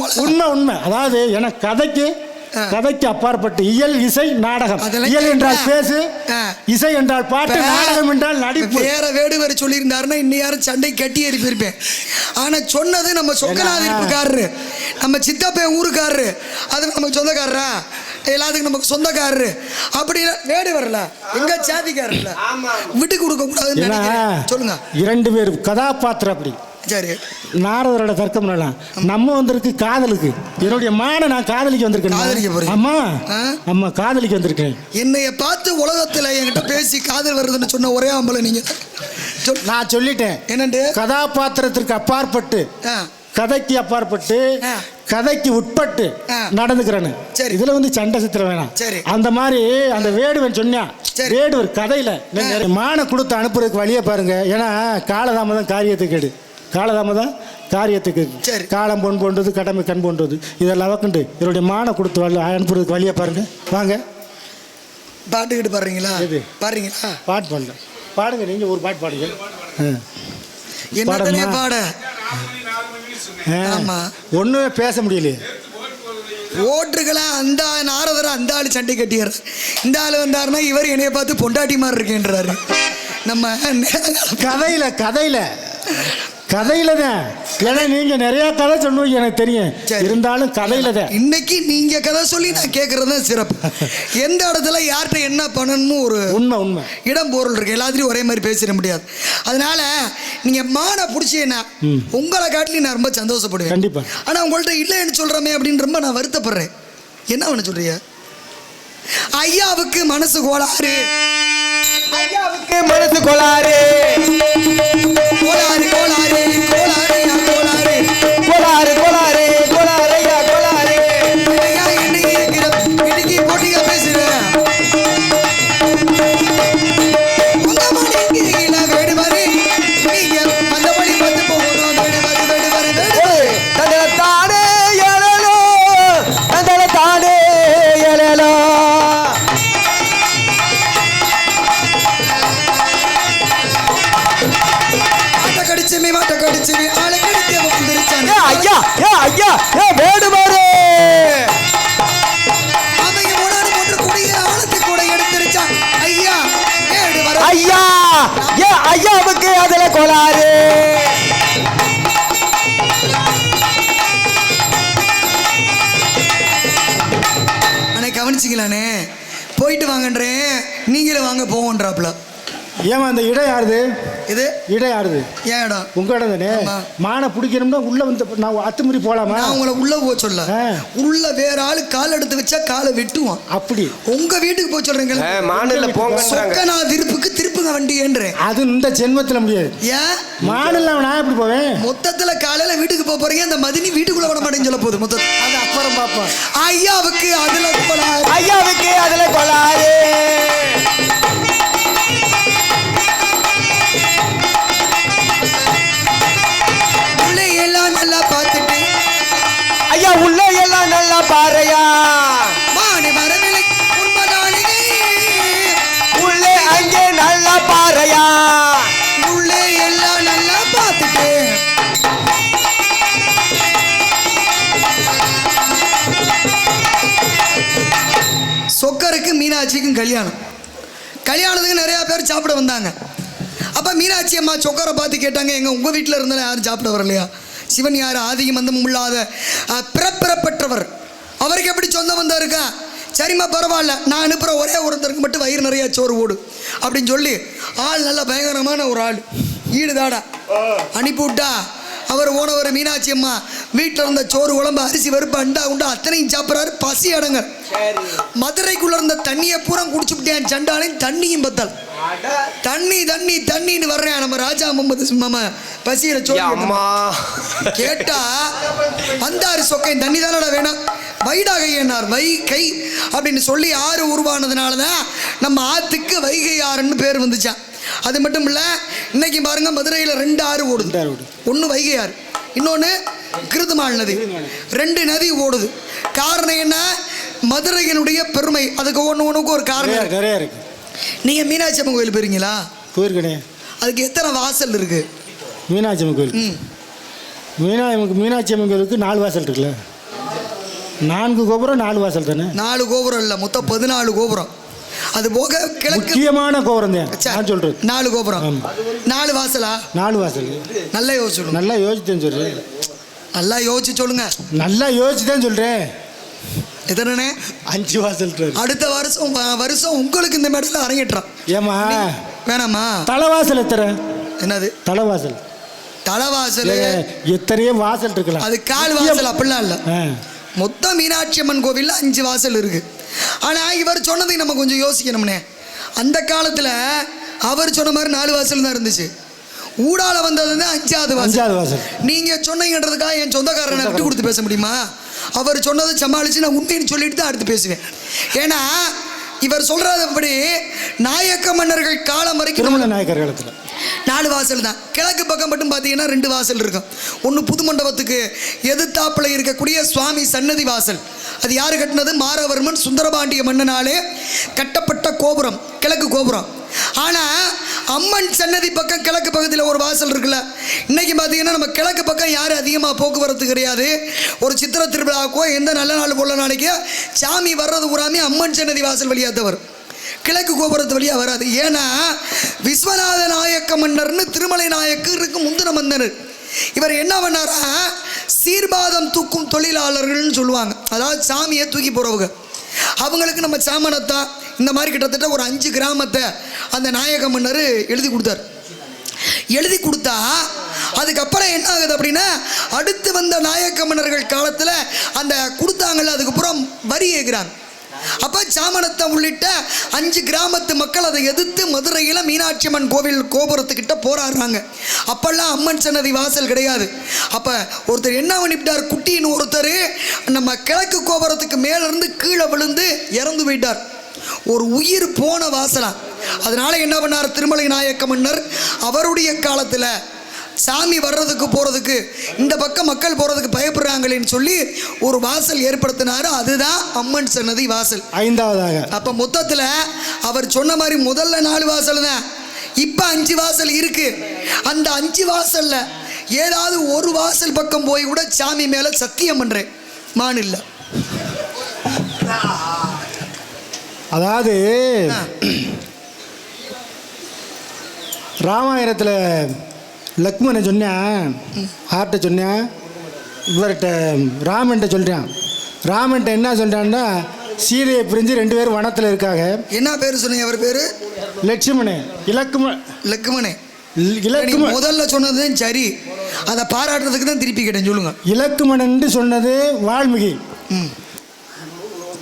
உண்மை. அதாவது எனக்கு கதைக்கு அப்பாற்பட்டு இயல், இசை, நாடகம். இயல் என்றால் பேசு, இசை என்றால் பாட்டு, நாடகம் என்றால் நடிப்பு. வேற வேடுவர் சொல்லியிருந்தாருன்னா இன்னும் யாரும் சண்டை கட்டி ஏறி போயிருப்பேன். ஆனா சொன்னது நம்ம சொக்கநாதிருப்புக்காரரு, நம்ம சித்தப்பன் ஊருக்காரரு, அது நமக்கு சொந்தக்காரரா, எல்லாத்துக்கும் நமக்கு சொந்தக்காரரு, அப்படின்னா வேடு வரல எங்க சாதிக்காரர்ல விட்டு கொடுக்க கூடாதுன்னு சொல்லுங்க. 2 பேர் கதாபாத்திரம் அப்படி. சரி, நாரதரோட தர்க்கம் பண்ணலாம். நம்ம வந்திருக்கு காதலுக்கு, என்னுடைய மான நான் காதலிக்க வந்திருக்கேன். அம்மா காதலிக்க வந்திருக்கேன். என்னைய பார்த்து உலகத்துல என்கிட்ட பேசி காதல் வருதுன்னு சொன்ன ஒரே ஆம்பளை நீங்க. நான் சொல்லிட்டேன் என்னண்டு, கதாபாத்திரத்திற்கு அப்பாற்பட்டு, கதைக்கு அப்பாற்பட்டு, கதைக்கு உட்பட்டு நடந்துக்கிறேன்னு. இதுல சண்டை சித்திரம் வேணாம். அந்த மாதிரி அந்த வேடுவன் சொன்னான். வேடுவர் கதையில மான கொடுத்து அனுப்புறதுக்கு வழியை பாருங்க. ஏன்னா காலதாமதம் காரியத்துக்கு, காலதாமதம் காரியத்துக்கு, காலம் பொன் போன்றது, கடமை கண் போன்றது, இதெல்லாம் வக்கண்டு என்னுடைய மான கொடுத்து அனுப்புறதுக்கு வழியை பாருங்க. வாங்க பாட்டுக்கிட்டு பாடுறீங்களா? பாடுறீங்களா? பாட்டு பாடல, பாடுங்க நீங்க ஒரு பாட்டு பாடுங்க. என்ன பாட ஒண்ணுமே பேச முடியலையே. ஓட்டுகளா அந்த நாரதரை அந்த ஆளு சண்டை கட்டியார், இந்த ஆளு வந்தாருன்னா இவர் என்னைய பார்த்து பொண்டாட்டி மாதிரி இருக்கேன்றாரு. நம்ம கதையில கதையில தான். ஏன்னா நீங்க நிறைய கதை சொல்லுவீங்க எனக்கு தெரியும். சரி. இருந்தாலும் கதையில தான். இன்னைக்கு நீங்க கதை சொல்லி நான் கேட்கறது தான் சிறப்பு. எந்த இடத்துல யார்கிட்ட என்ன பண்ணணும்னு ஒரு உண்மை இடம் பொருள் இருக்கு. எல்லாத்துலையும் ஒரே மாதிரி பேசிட முடியாது. அதனால நீங்க மானை பிடிச்சீங்கன்னா உங்களை காட்டிலும் நான் ரொம்ப சந்தோஷப்படுவேன் கண்டிப்பா. ஆனா உங்கள்ட்ட இல்லைன்னு சொல்றமே அப்படின்னு ரொம்ப நான் வருத்தப்படுறேன். என்ன பண்ண சொல்றீங்க? ஐயாவுக்கு மனசு கோளாறு, ஐயாவுக்கு மனசு கோளாறு, கோளாறு கோளாறு கோளாறு கோளாறு கோளாறு கோளாறு கோளாறு ஐயா கோளாறு. ஐயா இன்னைக்கு இன்னைக்கு போட்டியா பேசுறேன். உங்க மனைக்கு கீழே வேடு வரு, நீங்க அந்த வழி வந்து போகணும். வேடு வரு வேடு வரு வேடு. தந்தல தானே எழலோ, தந்தல தானே எழலோ. மாட்ட கடிச்சுமே ஆளை கடிக்க வந்துருச்சானே. ஐயா ஏ ஐயா ஏ வேடு மாறு. அவங்க முன்னாடி போட்டு குடிய ஆழத்தை கூட எடுத்துருச்சான். ஐயா வேடு வர. ஐயா ஏ ஐயாவுக்கு அதுல கோளாறு. அண்ணே கவனிச்சிக்கலானே, போயிட்டு வாங்கன்றேன், நீங்களும் வாங்க போவோன்றாப்ல. ஏமா அந்த இடம் யாருது? இது இடம் யாருது? ஏன் இடம்? உங்க இடம் தானே. ஆமா. மானை பிடிக்கணும்னா உள்ள வந்து நான் அத்துமீறி போலாமா? நான் உங்களை உள்ள போக சொல்ல. உள்ள வேற ஆளு கால் எடுத்து வச்சா காலை வெட்டுவான். அப்படி உங்க வீட்டுக்கு போக சொல்றீங்க. மாநில போங்க. சொக்கனா திருப்புக்கு திருப்புங்க வண்டின்றேன். அது இந்த ஜென்மத்தில் முடியாது. ஏன் மாநில நான் எப்படி போவேன்? மொத்தத்துல காலையில வீட்டுக்கு போக போறீங்க, அந்த மதினி வீட்டுக்குள்ள விட மாட்டேன்னு சொல்ல போகுது. மொத்தம் அது அப்புறம் பார்ப்போம். ஐயாவுக்கு அதுல கோளாறு, ஐயாவுக்கு அதுல கோளாறு. எல்லாம் நல்லா பார்த்துட்டு ஐயா உள்ள எல்லாம் நல்லா பாறையா. மாடு வரவில்லை உண்மைதானே. உள்ளே அங்கே நல்லா பாறையா. உள்ளே எல்லாம் நல்லா பார்த்துட்டு சொக்கருக்கு மீனாட்சிக்கும் கல்யாணம். கல்யாணத்துக்கு நிறைய பேர் சாப்பிட வந்தாங்க. அப்ப மீனாட்சி அம்மா சொக்கரை பார்த்து கேட்டாங்க, எங்க உங்க வீட்டில் இருந்தாலும் யாரும் சாப்பிட வரலையா? சிவன் யார்? ஆதியும் மந்தமும் இல்லாத பிறப்பெறப்பெற்றவர், அவருக்கு எப்படி சொந்தம் வந்தா இருக்கா? சரிம்மா பரவாயில்ல, நான் அனுப்புகிற ஒரே ஒருத்தருக்கு மட்டும் வயிறு நிறையா சோறு ஓடு அப்படின்னு சொல்லி ஆள் நல்ல பயங்கரமான ஒரு ஆள் ஈடுதாடா அனுப்பிவிட்டா. அவர் ஓனவர் மீனாட்சி அம்மா வீட்டில் இருந்த சோறு குழம்பு அரிசி பருப்பு அண்டா உண்டா அத்தனையும் சாப்பிட்றாரு. பசி அடங்க. மதுரைக்குள்ள இருந்த தண்ணியை பூரா குடிச்சுவிட்டேன். சண்டாலையும் தண்ணியும் பத்தல். தண்ணி தண்ணி தண்ணின்னு வர்றேன். நம்ம ராஜா முகமது மாமா பசியில சோறு கேட்டா வந்தாரு சொக்கையும் தண்ணி தானடா வேணும். வைடாகை என்னார் வைகை அப்படின்னு சொல்லி ஆறு உருவானதுனாலதான் நம்ம ஆத்துக்கு வைகை ஆறுன்னு பேர் வந்துச்சான். அது மட்டும் இல்ல, இன்னைக்கு பாருங்க மதுரையில் 2 ஆறு ஓடுது. ஒன்று வைகை ஆறு, இன்னொன்று கிருதுமால் நதி. 2 நதி ஓடுது. காரணம் என்ன? மதுரையினுடைய பெருமை. அதுக்கு ஒன்றுக்கு ஒரு காரணம் நிறைய இருக்கு. நீங்க மீனாட்சி அம்மன் கோயில் போயிருக்கீங்களா? போயிருக்கனே. அதுக்கு எத்தனை வாசல் இருக்கு? மீனாட்சி அம்மன் கோயில் மீனாட்சி அம்மன் கோயிலுக்கு 4 வாசல் இருக்குல்ல. 4 கோபுரம் 4 வாசல் தானே. 4 கோபுரம் இல்லை, மொத்தம் 14 கோபுரம். அது போக கிழக்கு முக்கியமான கோபுரம் தான் சொல்றது. 4 கோபுரம் 4 வாசலா? 4 வாசல். நல்லா யோசிச்சு. நல்லா யோசிச்சுதான் சொல்றேன். நல்லா யோசிச்சு சொல்லுங்க. நல்லா யோசிச்சுதான் சொல்றேன். எத்தனை? 5 வாசல். அடுத்த வருஷம் உங்களுக்கு இந்த மேடல அரங்கேற்றம். ஏமா வேணாமா? தலைவாசல் எத்தனை? என்னது தலைவாசல்? தலைவாசல் எத்தனையோ வாசல் இருக்கலாம். அது கால் வாசல் அப்படிலாம் இல்லை. மொத்தம் மீனாட்சி அம்மன் கோவில்ல 5 வாசல் இருக்கு. ஆனா இவர் சொன்னதை நம்ம கொஞ்சம் யோசிக்கணும்னே. அந்த காலத்துல அவர் சொன்ன மாதிரி 4 வாசல் தான் இருந்துச்சு. ஊடால வந்தது 5வது வாசல். நீங்க சொன்னீங்கன்றதுக்காக என் சொந்தக்காரனை விட்டு கொடுத்து பேச முடியுமா? அவர் சொன்னதை சமாளிச்சு நான் உண்மைன்னு சொல்லிட்டு தான் அடுத்து பேசுவேன். ஏன்னா இவர் சொல்றதுபடி நாயக்க மன்னர்கள் காலம் வரைக்கும் நாயக்கர் காலத்துல 4 வாசல் தான். கிழக்கு பக்கம் மட்டும் பார்த்தீங்கன்னா 2 வாசல் இருக்கும். ஒன்று புது மண்டபத்துக்கு எதிர்த்தாப்புல இருக்கக்கூடிய சுவாமி சன்னதி வாசல். அது யாரு கட்டினது? மாரவர்மன் சுந்தரபாண்டிய மன்னனாலே கட்டப்பட்ட கோபுரம், கிழக்கு கோபுரம். ஆனால் அம்மன் சன்னதி பக்கம் கிழக்கு பக்கத்தில் ஒரு வாசல் இருக்குல்ல. இன்னைக்கு பார்த்தீங்கன்னா நம்ம கிழக்கு பக்கம் யாரும் அதிகமாக போக்குவரத்து கிடையாது. ஒரு சித்திர திருவிழாவுக்கோ எந்த நல்ல நாள் கொள்ள நாளைக்கோ சாமி வர்றது பூராமே அம்மன் சன்னதி வாசல் வழியாக தான் வரும், கிழக்கு கோபுரத்து வழியாக வராது. ஏன்னா விஸ்வநாத நாயக்க மன்னர்னு திருமலை நாயக்கருக்கு முந்தின மன்னர் இவர் என்ன பண்ணாரா, சீர்பாதம் தூக்கும் தொழிலாளர்கள்னு சொல்லுவாங்க. அதாவது சாமியை தூக்கி போகிறவங்க. அவங்களுக்கு நம்ம சாமனத்தா இந்த மாதிரி கிட்டத்தட்ட ஒரு 5 கிராமத்தை அந்த நாயக மன்னர் எழுதி கொடுத்தார். எழுதி கொடுத்தா அதுக்கப்புறம் என்ன ஆகுது அப்படின்னா, அடுத்து வந்த நாயக்க மன்னர்கள் காலத்தில் அந்த கொடுத்தாங்கல்ல, அதுக்கப்புறம் வரி ஏற்கிறாங்க. அப்போ சாமனத்தம் உள்ளிட்ட 5 கிராமத்து மக்கள் அதை எதிர்த்து மதுரையில் மீனாட்சி அம்மன் கோவில் கோபுரத்துக்கிட்ட போராடுறாங்க. அப்பெல்லாம் அம்மன் சன்னதி வாசல் கிடையாது. அப்போ ஒருத்தர் என்ன பண்ணிவிட்டார், குட்டின்னு ஒருத்தர் நம்ம கிழக்கு கோபுரத்துக்கு மேலேருந்து கீழே விழுந்து இறந்து போயிட்டார். ஒரு உயிர் போன வாசலாம். அதனால என்ன பண்ணார் திருமலை நாயக்க மன்னர், அவருடைய காலத்தில் சாமி வர்றதுக்கு போகிறதுக்கு இந்த பக்கம் மக்கள் போகிறதுக்கு பயப்படுறாங்களேன்னு சொல்லி ஒரு வாசல் ஏற்படுத்தினார். அதுதான் அம்மன் சன்னதி வாசல் 5ஆவதாக. அப்போ மொத்தத்தில் அவர் சொன்ன மாதிரி முதல்ல 4 வாசல் தான், இப்போ 5 வாசல் இருக்கு. அந்த 5 வாசல்ல ஏதாவது ஒரு வாசல் பக்கம் போய் கூட சாமி மேலே சத்தியம் பண்ணுறேன் மான் இல்லை. அதாவது ராமாயணத்தில் லக்ஷ்மணை சொன்னேன், ஆர்ட்ட சொன்னேன், இவர்கிட்ட ராமன்ட்ட சொல்கிறான். ராமன்ட்ட என்ன சொல்கிறான்னா, சீதையை பிரிஞ்சு 2 பேரும் வனத்தில் இருக்காங்க. என்ன பேர் சொன்னீங்க அவர் பேர்? லட்சுமணே. லக்குமணே. முதல்ல சொன்னது சரி, அதை பாராட்டுறதுக்கு தான் திருப்பி கேட்டேன், சொல்லுங்க. இலக்குமணன் சொன்னது வால்மீகி.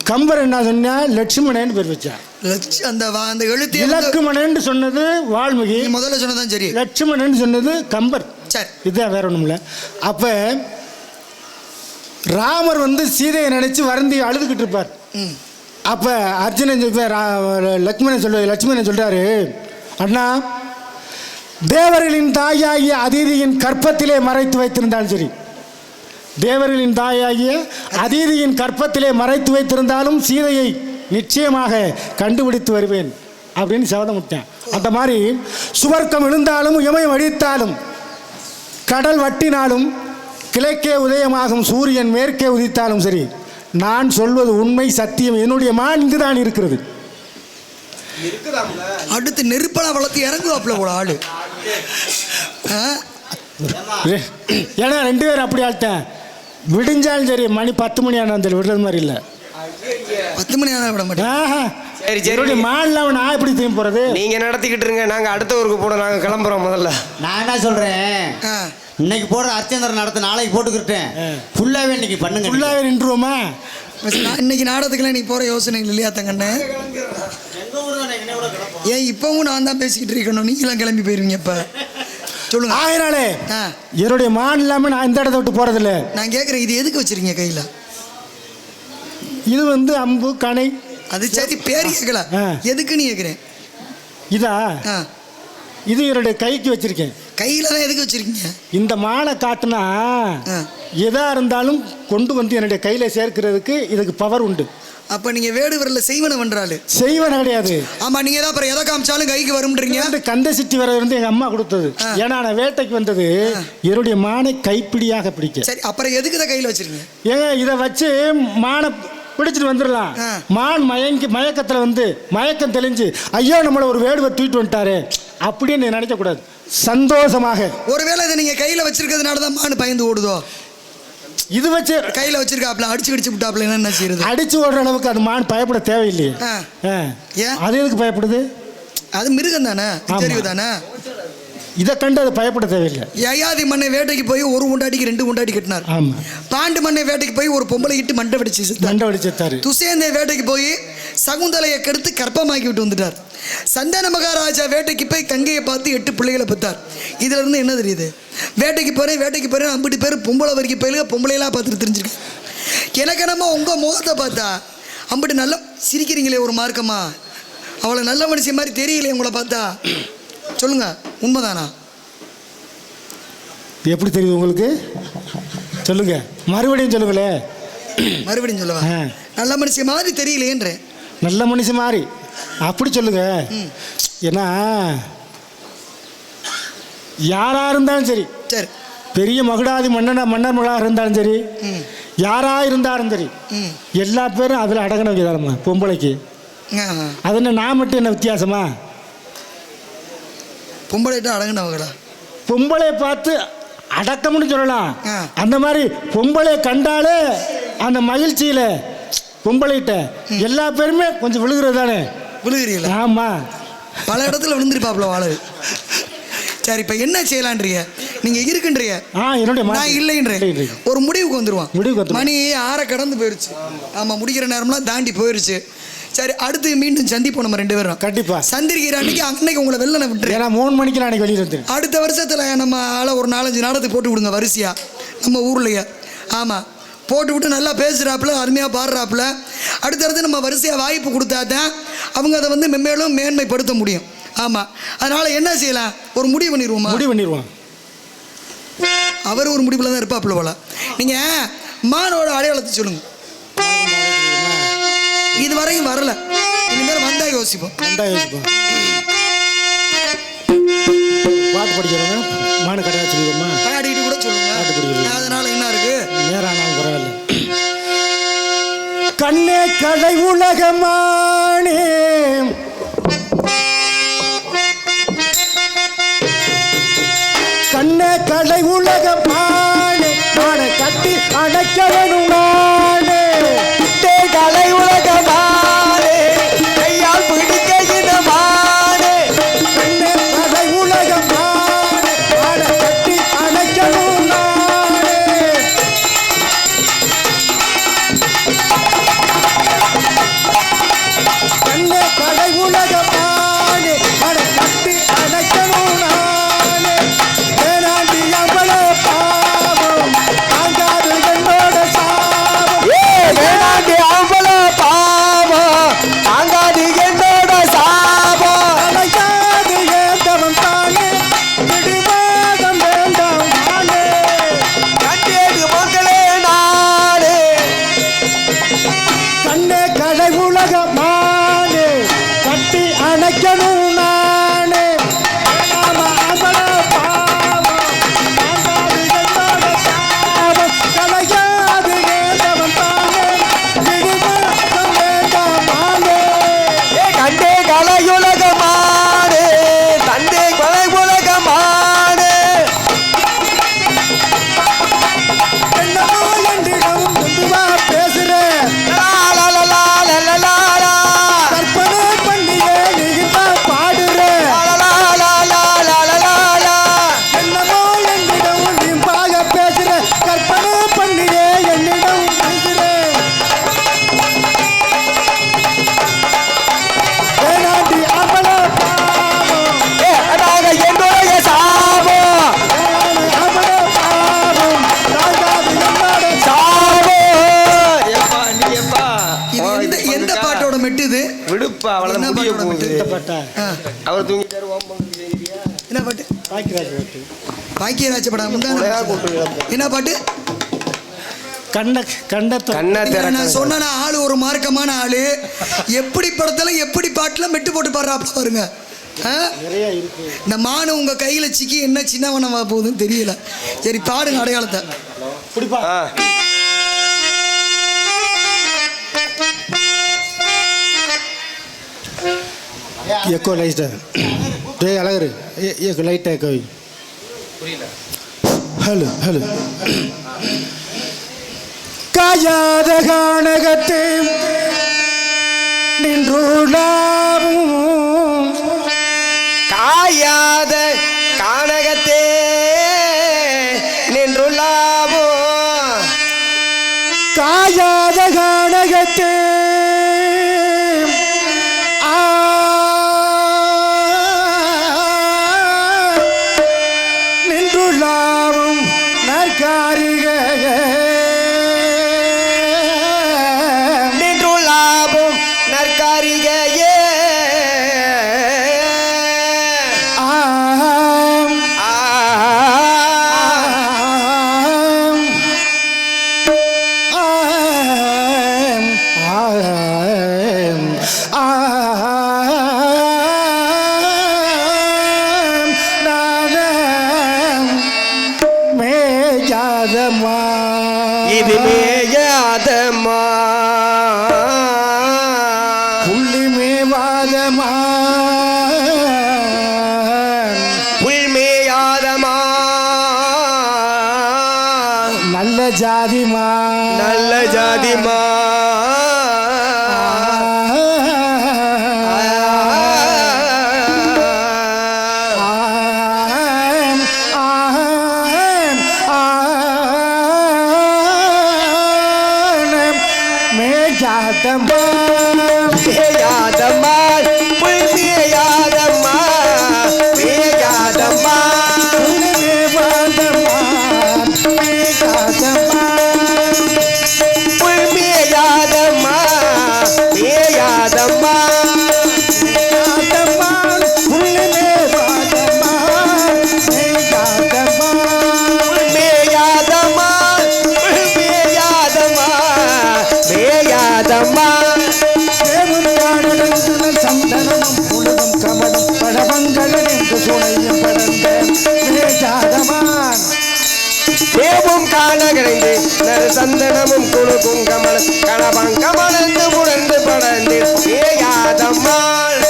கம்பர் என்ன சொன்னா லட்சுமணன் பேர் வச்சா. அந்த எழுத்து இலக்குமணன் சொன்னது வால்மீகி, முதல்ல சொன்னதான் சரி. லட்சுமணன் சொன்னது கம்பர். சரி, இதுதான், வேற ஒன்றும் இல்லை. அப்போ ராமர் சீதையை நினைச்சு வருந்தி அழுதுகிட்டு இருப்பார். அப்போ அர்ஜுனன் லட்சுமணன் சொல்றாரு, அண்ணா தேவர்களின் தாயாகிய அதிதியின் கற்பத்திலே மறைத்து வைத்திருந்தாலும் சரி, தேவர்களின் தாயாகிய அதிதியின் கற்பத்திலே மறைத்து வைத்திருந்தாலும் சீதையை நிச்சயமாக கண்டுபிடித்து வருவேன் அப்படின்னு சபதம் விட்டேன். அந்த மாதிரி சுவர்க்கம் விழுந்தாலும் இமயம் அடித்தாலும் கடல் வட்டினாலும் கிழக்கே உதயமாகும் சூரியன் மேற்கே உதித்தாலும் சரி, நான் சொல்வது உண்மை சத்தியம். என்னுடைய மான் இங்கு தான் இருக்கிறது. அடுத்து நெருப்பெல்லாம் வளர்த்து இறங்குவாப்புல ஒரு ஆளு. ஏன்னா 2 பேரும் அப்படி ஆள்ட்டேன். விடிஞ்சாலும் சரி, மணி 10 மணி ஆனால் விடுறது மாதிரி இல்லை. 10 மணி ஆனால் விட மாட்டேன். சரி சரி, மான்லாம் நான் எப்படி திரும்பி போகிறது? நீங்கள் நடத்திக்கிட்டு இருங்க, நாங்கள் அடுத்த ஊருக்கு போட நாங்கள் கிளம்புறோம். முதல்ல நான் என்ன சொல்கிறேன், இன்னைக்கு போடுற அர்ச்சந்திரன் நடத்த நாளைக்கு போட்டுக்கிட்டேன். ஃபுல்லாகவே இன்னைக்கு பண்ணுங்க. ஃபுல்லாகவே நின்றுவோமா? இன்னைக்கு நாடகத்துக்குலாம் நீ போகிற யோசனை இல்லையா தங்கண்ணே? ஏன் இப்பவும் நான் தான் பேசிக்கிட்டு இருக்கணும், நீங்களாம் கிளம்பி போயிருவீங்க. இப்போ சொல்லுங்க. ஆயிராளே, என்னுடைய மான் இல்லாமல் நான் இந்த இடத்த விட்டு போகிறதில்ல. நான் கேட்குறேன், இது எதுக்கு வச்சிருக்கீங்க கையில்? இது அம்பு கணை. அது சரி, பேர் கேட்கல, எதுக்குன்னு கேட்குறேன். இதா, இது என்னுடைய கைக்கு வச்சிருக்கேன். கையில் தான் எதுக்கு வச்சிருக்கீங்க? இந்த மாலை காட்டுனா எதா இருந்தாலும் கொண்டு என்னுடைய கையில் சேர்க்கிறதுக்கு இதுக்கு பவர் உண்டு. அப்போ நீங்கள் வேடுவரில் செய்வன பண்ணுறாள்? செய்வன கிடையாது. ஆமாம், நீங்கள் தான் அப்புறம் எதை காமிச்சாலும் கைக்கு வரும்ன்றீங்க. கந்த சிட்டி வர எங்கள் அம்மா கொடுத்தது. ஏன்னா நான் வேட்டைக்கு வந்தது என்னுடைய மானை கைப்பிடியாக பிடிக்க. சரி, அப்புறம் எதுக்கு இதை கையில் வச்சிருக்கீங்க? ஏங்க இதை வச்சு மானை பிடிச்சிட்டு வந்துடலாம். மான் மயக்கத்தில் மயக்கம் தெளிஞ்சு ஐயோ நம்மளை ஒரு வேடுவர் தூக்கிட்டு வந்துட்டாரு அப்படின்னு நினைக்கக்கூடாது. சந்தோஷமாக. ஒருவேளை இதை நீங்கள் கையில் வச்சிருக்கிறதுனால தான் மான் பயந்து ஓடுதோ? இது வச்சு கையில் வச்சிருக்காப்ல, அடிச்சு விட்டாப்ல, என்ன செய்யுது? அடிச்சு ஓடுற அளவுக்கு அது மான் பயப்பட தேவையில்லையே. ஏன் அது எதுக்கு பயப்படுது? அது மிருகம் தானே, தெரிவு தானே. இதை கண்டு அது பயப்பட தேவையில்லை. யயாதி மண்ணை வேட்டைக்கு போய் ஒரு உண்டாட்டிக்கு 2 உண்டாட்டி கட்டினார். ஆமாம். பாண்டு மண்ணை வேட்டைக்கு போய் ஒரு பொம்பளை இட்டு மண்டை வெடிச்சு துசேந்தை வேட்டைக்கு போய் சகுந்தலையை கெடுத்து கற்பமாக்கி விட்டு வந்துட்டார். சந்தன மகாராஜா வேட்டைக்கு போய் கங்கையை பார்த்து 8 பிள்ளைகளை பெற்றார். இதுல இருந்து என்ன தெரியுது? வேட்டைக்கு போறேன் அம்பிட்டு பேர் பொம்பளை வரைக்கும் போயில பொம்பளையெல்லாம் பார்த்துட்டு தெரிஞ்சிருக்கேன். எனக்கு என்னமோ உங்கள் முகத்தை பார்த்தா அம்பிட்டு நல்லா சிரிக்கிறீங்களே ஒரு மார்க்கமா, அவளை நல்ல மனுஷன் மாதிரி தெரியலையே உங்களை பார்த்தா. சொல்லுங்க, உண்மைதானா? எப்படி தெரியுது உங்களுக்கு? சொல்லுங்க, மறுபடியும் சொல்லுங்களே. மறுபடியும் சொல்லவா? நல்ல மனுஷன் மாதிரி தெரியலையேன்றேன். நல்ல மனுஷன் மாதிரி அப்படி சொல்லுங்க. ஏன்னா யாரா இருந்தாலும் சரி, சரி பெரிய மகுடாதி மன்னர் மகளாக இருந்தாலும் சரி, யாரா இருந்தாலும் சரி, எல்லா பேரும் அதில் அடங்கின வைக்கிறாரம்மா பொம்பளைக்கு. அது என்ன நான் மட்டும் என்ன வித்தியாசமா? பொம்பளைட்ட அடங்கினவங்களா? பொம்பளை பார்த்து அடக்கம்னு சொல்லலாம். ஆ. அந்த மாதிரி பொம்பளை கண்டாலே அந்த மகிழ்ச்சியில பொம்பளைகிட்ட எல்லா பேருமே கொஞ்சம் விழுகிறது தானே. விழுகிறீங்களா? ஆமா, பல இடத்துல விழுந்திருப்பாப்ல வாழு. சரி, இப்போ என்ன செய்யலான்றீங்க? நீங்க இருக்குன்றீங்க, என்னுடைய நான் இல்லைன்றேன். ஒரு முடிவுக்கு வந்துருவான். மணி 6 கடந்து போயிருச்சு. ஆமா, முடிக்கிற நேரம்லாம் தாண்டி போயிருச்சு. சரி, அடுத்து மீண்டும் சந்திப்போம் நம்ம 2 பேரும். கண்டிப்பா சந்திரிக்கிற அன்னைக்கு உங்களை வெளில விட்டுறேன். ஏன்னா 3 மணிக்கு அன்னைக்கு வெளியே வந்து அடுத்த வருஷத்துல நம்ம ஆளை ஒரு 4-5 நாடகத்துக்கு போட்டு விடுங்க வரிசையா நம்ம ஊர்லயே. ஆமா, போட்டு விட்டு நல்லா பேசுகிறாப்புல, அருமையாக பாடுறாப்புல. அடுத்தடுத்து நம்ம வரிசையாக வாய்ப்பு கொடுத்தா தான் அவங்க அதை வந்து மென்மேலும் மேன்மைப்படுத்த முடியும். ஆமாம், அதனால் என்ன செய்யலாம்? ஒரு முடிவு பண்ணிடுவோம். அவர் ஒரு முடிவில் தான் இருப்பாப்புல போல. நீங்கள் மானோட அடையாளத்தை சொல்லுங்க. இதுவரையும் வரல, இனிமேல் வந்தா யோசிப்போம். பாட்டு படிக்கிறவங்க மான கடையா சொல்லுவோமா? பாடிட்டு கூட சொல்லுங்க. அதனால என்ன இருக்கு? நேரம் பரவாயில்ல. கண்ணே கடை உலகமானே, கண்ணே கடை உலகமானே, நானே கட்டி அணைக்கவனும் நானே. கலை உலகமானே, கையால் பிடிக்க இனமானே. கண்ணே கடை உலகமானே, நானே கட்டி அணைக்கவனும் நானே. கண்ணே கடை உலகமானே, நானே கட்டி அணைக்கவனும் நானே. வேணாண்டி அவ்வளோ பாவம், தாங்காது என்னோட சாபம். வேணாண்டி அவ்வளோ பாவம், தாங்காது என்னோட சாபம். அழைக்காது ஏந்தவன் தானே, பிடிவாதம் வேண்டாம் நானே. கண்டேது மக்களே நானே. கண்ணே கடை உலகமானே, கட்டி அணைக்கணும் நானே. வேணாமா அவ்வளோ பாவம், தாங்காது என்னோட சாபம். கலையாது ஏந்தவன் தானே, பிடிவாதம் வேண்டாம் நானே. கண்டே கலையுலகமானே, தந்தே கலை உலகமானே. என்னமோ என்றிடமும் மெதுவா பேசுறேன், லாலலாலலாலலாலா. கற்பனை பண்ணியே நீதான் பாடுறேன். லாலலாலலாலலாலா. என்னமோ என்னிடமும் நீம்பாக பேசுறேன், கற்பனை பண்ணியே என்னிடம் பேசுறேன். வேணாண்டி அவ்வளோ பாவம், அதாக என்னுடைய சாபம். வேணாண்டி அவ்வளோ பாவம், தாங்காது என்னோட சாபம். எப்பா நீ எப்பா இது எந்த பாட்டோட மெட்டு இது? விடுப்பா, அவ்வளவு என்ன முடிய பாட்டோட போகுது. மெட்டு? பட்டா ஆ, அவர் தூங்கிட்டாரு. ஓம்பங்களுக்கு செய்கிறியா? என்ன பாட்டு? பாக்கிராஜ் பாட்டு. பாக்கியராஜ படம் என்ன பாட்டு? கண்ணை திறக்க. நான் சொன்ன ஆளு ஒரு மார்க்கமான ஆளு. எப்படி படத்துல எப்படி பாட்டுல மெட்டு போட்டு பாடுறாப்ல பாருங்க. இந்த மானு உங்க கையில சிக்கி என்ன சின்னவனமா போகுதுன்னு தெரியல. சரி, பாடுங்க அடையாளத்தை. குடிப்பா. எக்கோ லைட்டா டேய் அழகரு எக்கோ லைட்டா எக்கோ ஹலோ ஹலோ. காயாத கானகத்தை நின்றுள்ளாவும், காயாத கானகத்தே நின்றுள்ளாவோ. காயாத கானகத்தை நின்றுள்ளாவும் நற்காரிகையே. நின்றுள்ளாவும் நற்காரிகையே. ஆம் மேயாதமா இது மேயாதமா. புள்ளி மேவாதமா புல் மேயாதமா. ஜாதிமா நல்ல ஜாதிமா மேயாதம்மா மேயாதம்மா புல்மேயாதம்மா மேயாதம்மா புல்மேயாதம்மா மேயாதம்மா மேயாதம்மா புல்மேயாதம்மா மேயாதம்மா சந்தனமும் புழுதும் கமலும் பழவங்களும் என்று சுனையும் படர்ந்த மேஜாதமான் தேவும் காண கிடைந்து நறு சந்தனமும் குழுக்கும் கமல கணபங்கமலந்து புலந்து படர்ந்து மேயாதம்மாள்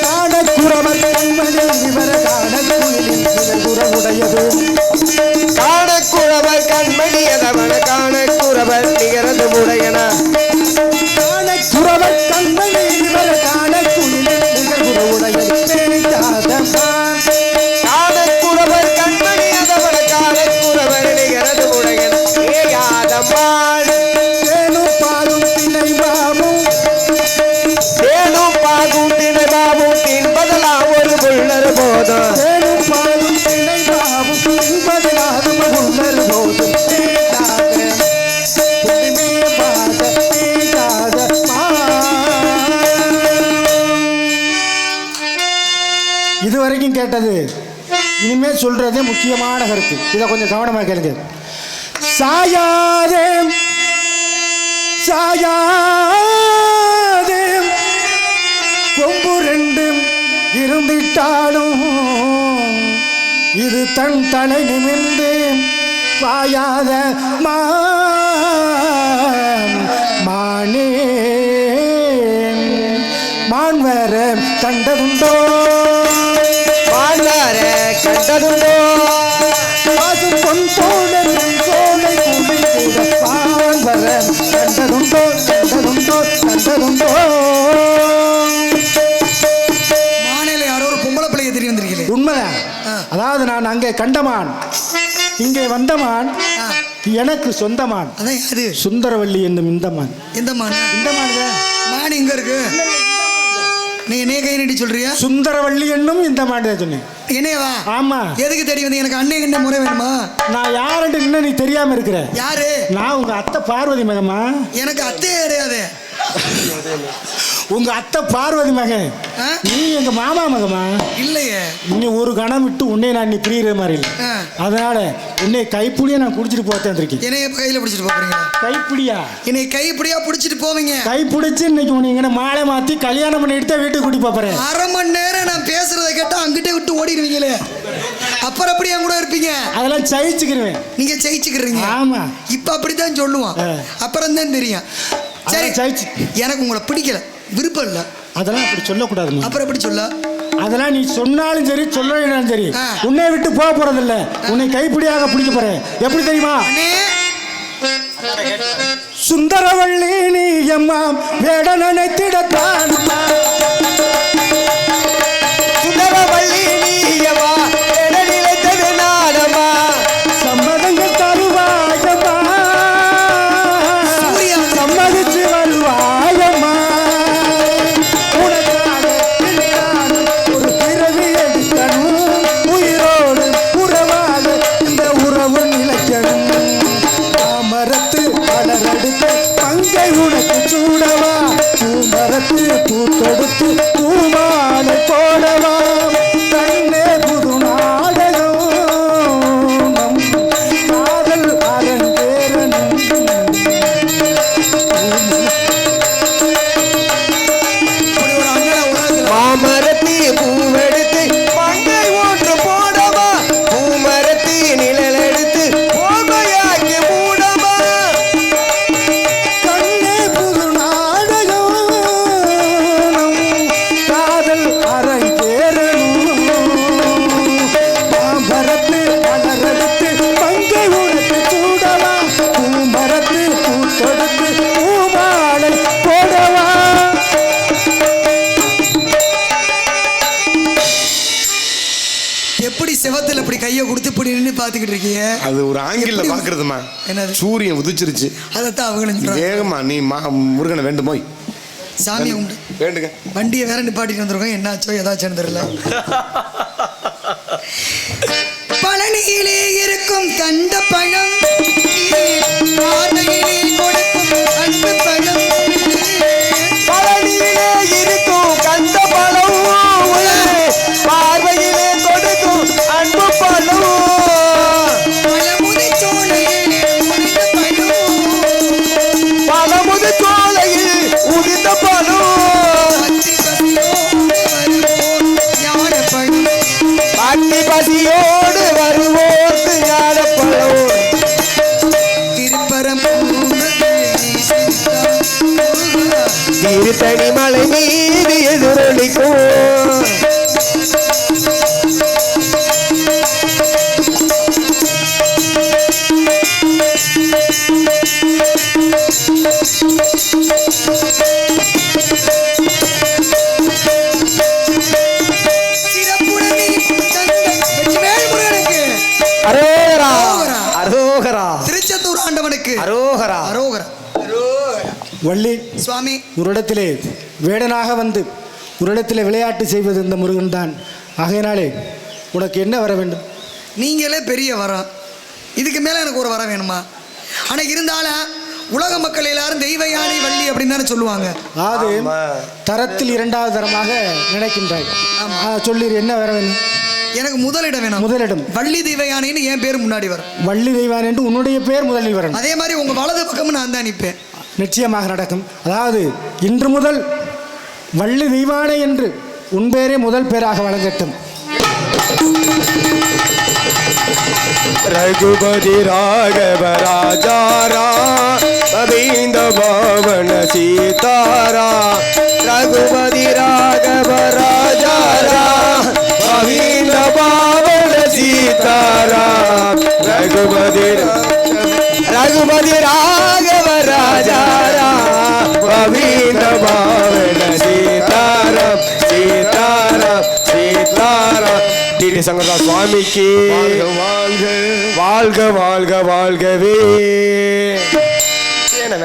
காணக்குறவர் கண்மணி விவர காணக்குயிலின் குறவுடையது காணக்குறவர் கண்மணியதவன காணக்குறவர் நிகரது உடையன காணக்குறவர் கண்மணி விவர காணக்குயிலின் குறவுடையது மேஜாதமான் காணக்குறவர் கண்மணியதவன காணக்குறவர் நிகரது உடையன மேயாதம்மாள் தேனும் பாலும் திணை மாவும் தேனும் பாகும் தினை பாவும் தின்பதெல்லாம் ஒரு புள்ளர் போதும் தேனும் பாலும் திணை மாவும் என்பதிலாகும் உள்ளர் போதும் இதுவரைக்கும் கேட்டது இனிமே சொல்றதே முக்கியமான கருத்து. இதை கொஞ்சம் கவனமாக கேளுங்க. சாயாதே சாயாதே கொம்பு ரெண்டும் இருந்திட்டாலும் இது தன் தலை நிமிர்ந்து பாயாத மானே மான் வேற கண்டதுண்டோ வாழ்வார கண்டதுண்டோ அது பொன் போல சோலை குடிக்கிற பான் வர கண்டதுண்டோ கண்டதுண்டோ கண்டதுண்டோ. மாநில யாரோ ஒரு பொம்பளை பிள்ளைய தெரிய வந்திருக்கீங்களே. உண்மைதான். அதாவது நான் அங்கே கண்டமான் இங்கே வந்தமான் எனக்கு சொந்தமான். அதான் அது சுந்தரவல்லி என்னும் இந்த மான். எந்த மான்? இந்த மான் மான் எங்க இருக்கு? நீ என்னைய கை நீட்டி சொல்றியா? சுந்தரவல்லி என்னும் இந்த மான் தான் சொன்னேன். என்னையவா? ஆமா. எதுக்கு தெரிய வந்து? எனக்கு அண்ணன் கண்ட முறை வேணுமா? நான் யாருன்னு இன்னும் நீ தெரியாம இருக்கிற. யாரு? நான் உங்க அத்தை பார்வதி மகமா. எனக்கு அத்தையே கிடையாது. உங்க அத்தை பார்வதி மகன். நீ எங்க மாமா மகமா. இல்லையே. நீ ஒரு கணம் விட்டு உன்னை நான் நீ பிரியிற மாதிரி இல்லை. அதனால உன்னை கைப்பிடியா நான் குடிச்சிட்டு போத்தேன் இருக்கேன். என்னைய கையில பிடிச்சிட்டு போறீங்க? கைப்பிடியா? என்னை கைப்பிடியா பிடிச்சிட்டு போவீங்க? கை பிடிச்சி இன்னைக்கு உன்னை இங்கே மாலை மாத்தி கல்யாணம் பண்ணிட்டு தான் வீட்டுக்கு கூட்டி போறேன். அரை மணி நேரம் நான் பேசுறதை கேட்டா அங்கிட்டே விட்டு ஓடிடுவீங்களே. அப்புறம் எப்படி என் கூட இருப்பீங்க? அதெல்லாம் ஜெயிச்சுக்கிருவேன். நீங்க ஜெயிச்சுக்கிறீங்க. ஆமா. இப்ப அப்படித்தான் சொல்லுவான். அப்புறம் தான் தெரியும். சரி, எனக்கு உங்களை பிடிக்கல, விருப்பம் இல்லை. அதெல்லாம் அப்படி சொல்லக்கூடாது. அப்புறம் எப்படி சொல்ல? அதெல்லாம் நீ சொன்னாலும் சரி சொல்லலைனாலும் சரி உன்னை விட்டு போக போறதில்ல. உன்னை கைப்பிடியாக பிடிக்க போறேன். எப்படி தெரியுமா? சுந்தரவள்ளி நீ அம்மா வேட நினைத்திடத்தான். சுந்தரவள்ளி நீயம்மா வேட நினைத்தது நாடம்மா. சம்மதங்கள் தருவாயம்மா, சம்மதிச்சு வருவாயம்மா. உனக்காக ஒரு பிறவி எடுக்கணும், உயிரோடு உறவாக இந்த உறவு நிலைக்கணும். மரத்து பலரெடுத்து பங்கை உனக்கு சூடவா, பூமரத்து பூத்தொடுத்து பூமாலை போடவா. கண்ணே புது நாடகம் நம் காதல் அரங்கேறணும். மாமரத்தி பூவெடுத்து மங்கை ஒன்று போடவா, பூமரத்தி நிழல் எடுத்து பாத்துக்கிட்டு இருக்கீங்க? அது ஒரு ஆங்கில பாக்குறதுமா. என்னது? சூரியன் உதிச்சிருச்சு. அதைத்தான் அவங்களும் வேகமா நீ முருகனை வேண்டுமோ சாமி உண்டு வேண்டுங்க. வண்டியை வேற நிப்பாட்டிட்டு வந்திருக்கோம். என்னாச்சோ ஏதாச்சும் தெரியல. பழனியிலே இருக்கும் கண்ட பழம் பார்வையிலே கொடுக்கும் அன்பு பழம். பழனியிலே இருக்கும் கண்ட பழம் பார்வையிலே கொடுக்கும் அன்பு பழம். பழமுதி சோலையிலே உதிர்ந்த பழம். பழமுதி சோலையில் உதிர்ந்த பழம். பக்தி பசியோடு வருவோர்க்கு ஞான பழம். திருத்தணி மலை மீது எதிரொலிக்கும். அரோகரா அரோகரா திருச்செந்தூர் ஆண்டவனுக்கு அரோகரா அரோகரா. வள்ளி சுவாமி, ஒரு இடத்திலே வேடனாக வந்து ஒரு இடத்திலே விளையாட்டு செய்வது இந்த முருகன் தான். ஆகையினாலே உனக்கு என்ன வர வேண்டும்? நீங்களே பெரிய வரம், இதுக்கு மேலே எனக்கு ஒரு வரம் வேணுமா? ஆனால் இருந்தாலும் உலக மக்கள் எல்லாரும் தெய்வ யானை வள்ளி அப்படின்னு தானே சொல்லுவாங்க. அது தரத்தில் இரண்டாவது தரமாக நினைக்கின்றாய். சொல்லிடு, என்ன வர வேண்டும்? எனக்கு முதலிடம் வேணும். முதலிடம் வள்ளி தெய்வ யானைன்னு என் பேர் முன்னாடி வரும். வள்ளி தெய்வான் என்று உன்னுடைய பேர் முதலில் வரணும். அதே மாதிரி உங்க வலது பக்கமும் நான் தான் நிற்பேன். நிச்சயமாக நடக்கும். அதாவது இன்று முதல் வள்ளி தெய்வானை என்று உன் பேரே முதல் பேராக வழங்கட்டும். ரகுபதி ராகவ ராஜாரா ரவீந்த பவன சீதாரா. ரகுபதி ராகவ ராஜாரா ரவீந்த பவன சீதாரா. ரகுபதி ராகவ ராஜாரா ரவீந்த பவன சீதாரா. சீதாரா சீதாரா. டிடி சங்கரா சுவாமிக்கு வாழ்க வாழ்க வாழ்க வாழ்கவே. வேணாம்